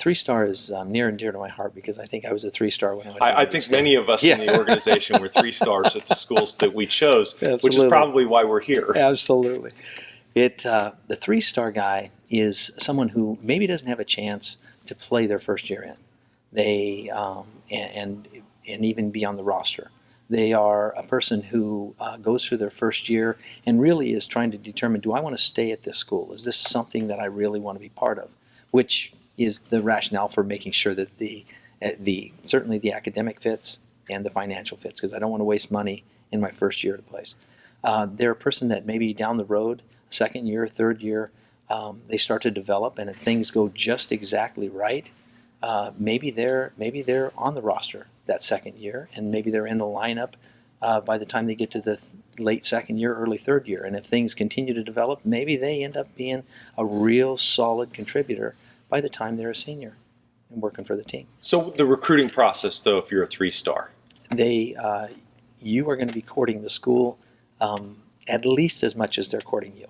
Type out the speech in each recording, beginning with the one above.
Three-star is near and dear to my heart because I think I was a three-star when I was I think many of us in the organization were 3 stars at the schools that we chose, which is probably why we're here. Absolutely. The three-star guy is someone who maybe doesn't have a chance to play their first year in. They and even be on the roster. They are a person who goes through their first year and really is trying to determine, do I want to stay at this school? Is this something that I really want to be part of? Which is the rationale for making sure that certainly the academic fits and the financial fits, because I don't want to waste money in my first year at a place. They're a person that maybe down the road, second year, third year, they start to develop, and if things go just exactly right, maybe they're on the roster that second year, and maybe they're in the lineup by the time they get to the late second year, early third year. And if things continue to develop, maybe they end up being a real solid contributor by the time they're a senior and working for the team. So the recruiting process, though, if you're a three-star? You are going to be courting the school at least as much as they're courting you.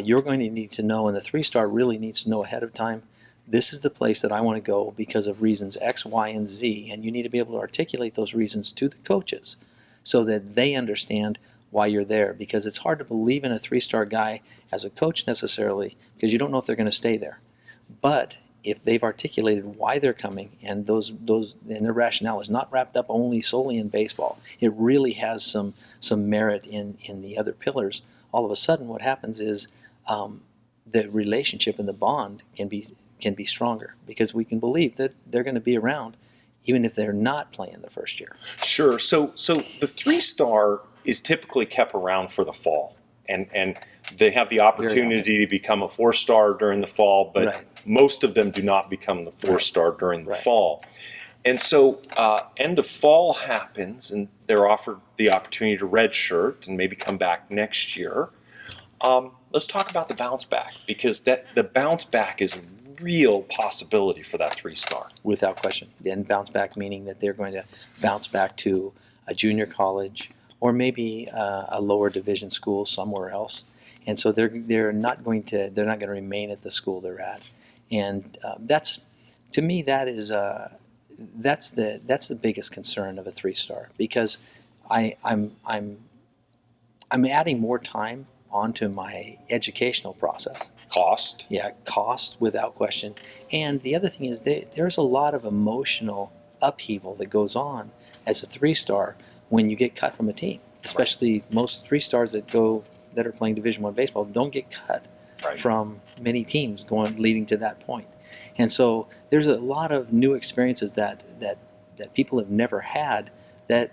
You're going to need to know, and the three-star really needs to know ahead of time, this is the place that I want to go because of reasons X, Y, and Z, and you need to be able to articulate those reasons to the coaches so that they understand why you're there, because it's hard to believe in a three-star guy as a coach necessarily because you don't know if they're going to stay there. But if they've articulated why they're coming, and and their rationale is not wrapped up solely in baseball, it really has some merit in the other pillars, all of a sudden what happens is the relationship and the bond can be stronger because we can believe that they're going to be around even if they're not playing the first year. Sure. So the three-star is typically kept around for the fall, and they have the opportunity to become a four-star during the fall, but most of them do not become the four-star during the fall. And so end of fall happens, and they're offered the opportunity to redshirt and maybe come back next year. Let's talk about the bounce back, because the bounce back is a real possibility for that three-star. Without question. And bounce back meaning that they're going to bounce back to a junior college or maybe a lower division school somewhere else. And so they're not going to remain at the school they're at. And to me that's the biggest concern of a three-star, because I'm adding more time onto my educational process. Cost? Yeah, cost without question. And the other thing is there's a lot of emotional upheaval that goes on as a three-star when you get cut from a team. Especially most three-stars that are playing Division I baseball don't get cut from many teams leading to that point. And so there's a lot of new experiences that people have never had that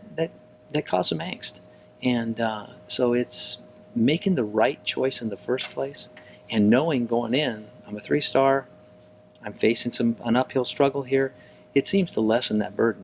cause some angst. And so it's making the right choice in the first place and knowing going in, I'm a three-star, I'm facing an uphill struggle here. It seems to lessen that burden.